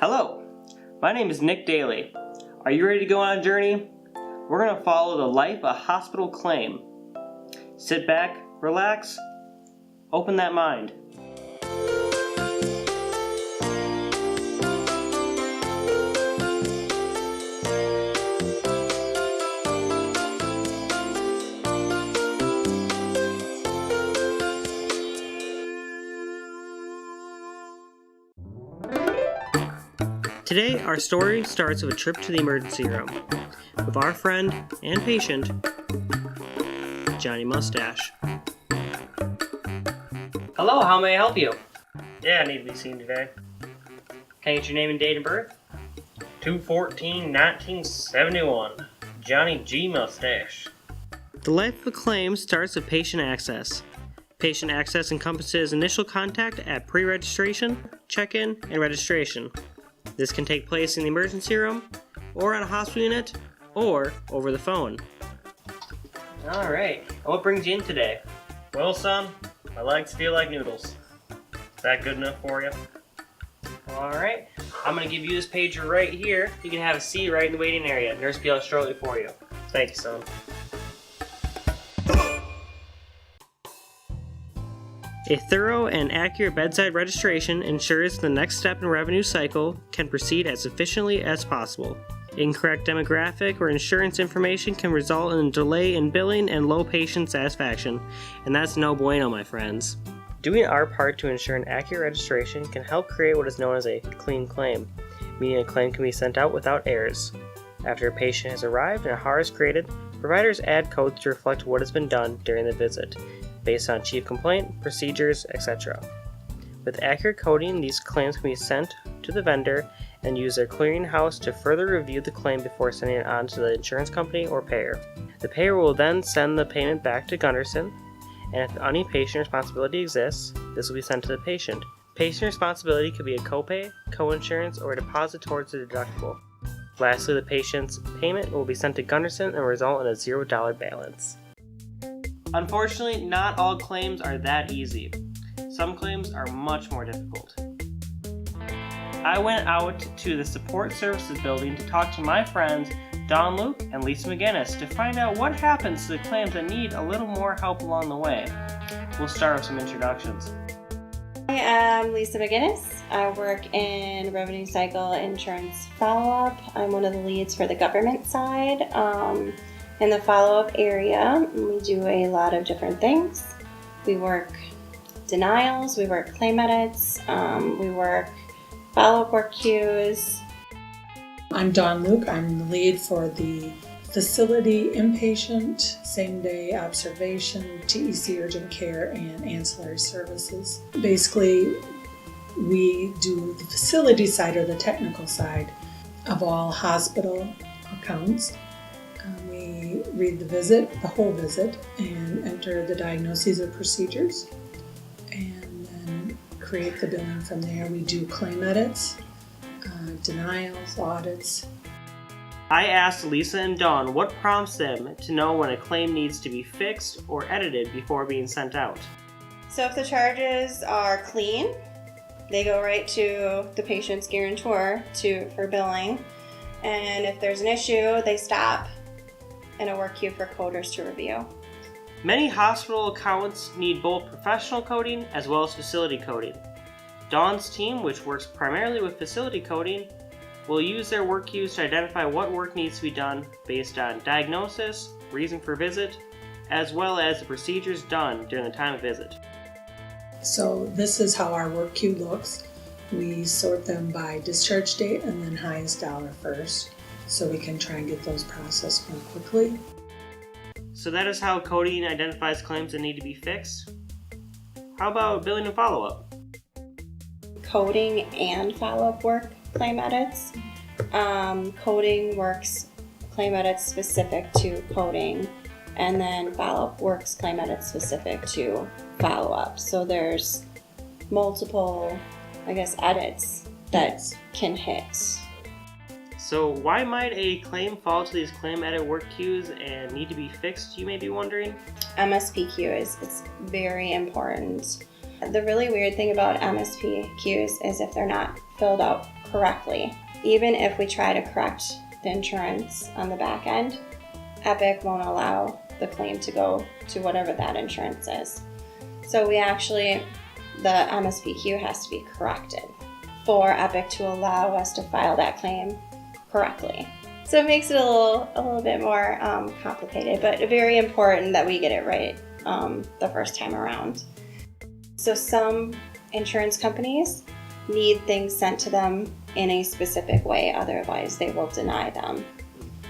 Hello, my name is Nick Daly. Are you ready to go on a journey? We're going to follow the life of a hospital claim. Sit back, relax, open that mind. Today, our story starts with a trip to the emergency room with our friend and patient, Johnny Mustache. Hello, how may I help you? Yeah, I need to be seen today. Can I get your name and date of birth? 2/14/1971. Johnny G. Mustache. The life of a claim starts with patient access. Patient access encompasses initial contact at pre-registration, check-in, and registration. This can take place in the emergency room, or on a hospital unit, or over the phone. Alright, what brings you in today? Well, son, my legs feel like noodles. Is that good enough for you? Alright, I'm going to give you this pager right here. You can have a seat right in the waiting area. Nurse will be out shortly for you. Thank you, son. A thorough and accurate bedside registration ensures the next step in revenue cycle can proceed as efficiently as possible. Incorrect demographic or insurance information can result in a delay in billing and low patient satisfaction, and that's no bueno, my friends. Doing our part to ensure an accurate registration can help create what is known as a clean claim, meaning a claim can be sent out without errors. After a patient has arrived and a HAR is created, providers add codes to reflect what has been done during the visit, based on chief complaint, procedures, etc. With accurate coding, these claims can be sent to the vendor and use their clearinghouse to further review the claim before sending it on to the insurance company or payer. The payer will then send the payment back to Gunderson, and if any patient responsibility exists, this will be sent to the patient. Patient responsibility could be a copay, coinsurance, or a deposit towards the deductible. Lastly, the patient's payment will be sent to Gunderson and result in a $0 balance. Unfortunately, not all claims are that easy. Some claims are much more difficult. I went out to the support services building to talk to my friends Don Luke and Lisa McGinnis to find out what happens to the claims that need a little more help along the way. We'll start with some introductions. I am Lisa McGinnis. I work in revenue cycle insurance follow-up. I'm one of the leads for the government side. In the follow-up area, we do a lot of different things. We work denials, we work claim edits, we work follow-up work queues. I'm Dawn Luke. I'm the lead for the facility inpatient, same-day observation, TEC urgent care, and ancillary services. Basically, we do the facility side or the technical side of all hospital accounts. We read the whole visit, and enter the diagnoses or procedures, and then create the billing from there. We do claim edits, denials, audits. I asked Lisa and Dawn what prompts them to know when a claim needs to be fixed or edited before being sent out. So if the charges are clean, they go right to the patient's guarantor for billing. And if there's an issue, they stop in a work queue for coders to review. Many hospital accounts need both professional coding as well as facility coding. Dawn's team, which works primarily with facility coding, will use their work queues to identify what work needs to be done based on diagnosis, reason for visit, as well as the procedures done during the time of visit. So this is how our work queue looks. We sort them by discharge date and then highest dollar first, so we can try and get those processed more quickly. So that is how coding identifies claims that need to be fixed. How about billing and follow-up? Coding and follow-up work claim edits. Coding works claim edits specific to coding, and then follow-up works claim edits specific to follow-up. So there's multiple, edits that can hit. So why might a claim fall to these claim edit work queues and need to be fixed, you may be wondering? MSP queue is very important. The really weird thing about MSP queues is if they're not filled out correctly. Even if we try to correct the insurance on the back end, Epic won't allow the claim to go to whatever that insurance is. So the MSPQ has to be corrected for Epic to allow us to file that claim correctly. So it makes it a little bit more complicated, but very important that we get it right the first time around. So some insurance companies need things sent to them in a specific way, otherwise they will deny them.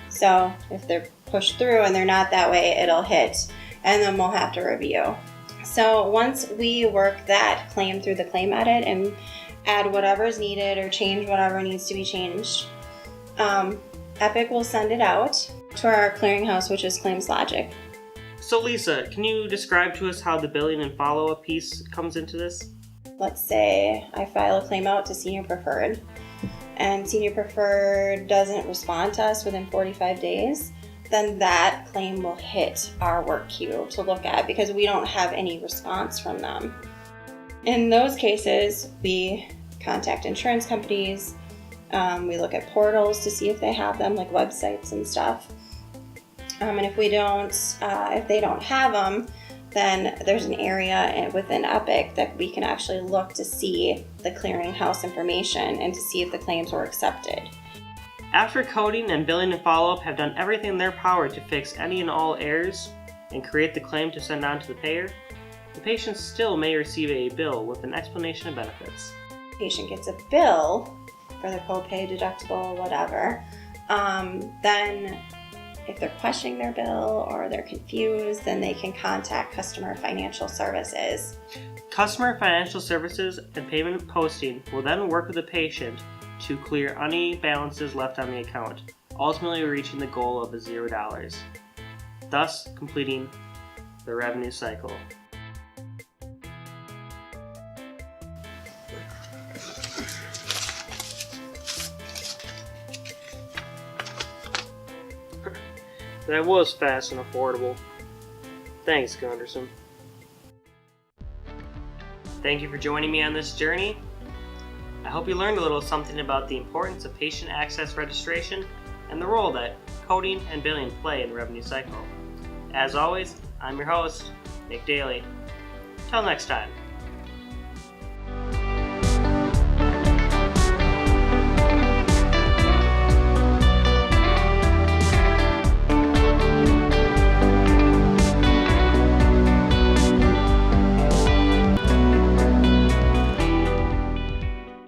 So if they're pushed through and they're not that way, it'll hit, and then we'll have to review. So once we work that claim through the claim edit and add whatever's needed or change whatever needs to be changed, Epic will send it out to our clearinghouse, which is ClaimsLogic. So Lisa, can you describe to us how the billing and follow-up piece comes into this? Let's say I file a claim out to Senior Preferred, and Senior Preferred doesn't respond to us within 45 days, then that claim will hit our work queue to look at because we don't have any response from them. In those cases, we contact insurance companies, we look at portals to see if they have them, like websites and stuff. And if they don't have them, then there's an area within Epic that we can actually look to see the clearinghouse information and to see if the claims were accepted. After coding and billing and follow-up have done everything in their power to fix any and all errors and create the claim to send on to the payer, the patient still may receive a bill with an explanation of benefits. The patient gets a bill for the copay, deductible, whatever. Then if they're questioning their bill or they're confused, then they can contact Customer Financial Services. Customer Financial Services and payment posting will then work with the patient to clear any balances left on the account, ultimately reaching the goal of $0, thus completing the revenue cycle. That was fast and affordable. Thanks, Gunderson. Thank you for joining me on this journey. I hope you learned a little something about the importance of patient access registration and the role that coding and billing play in the revenue cycle. As always, I'm your host, Nick Daly. Till next time.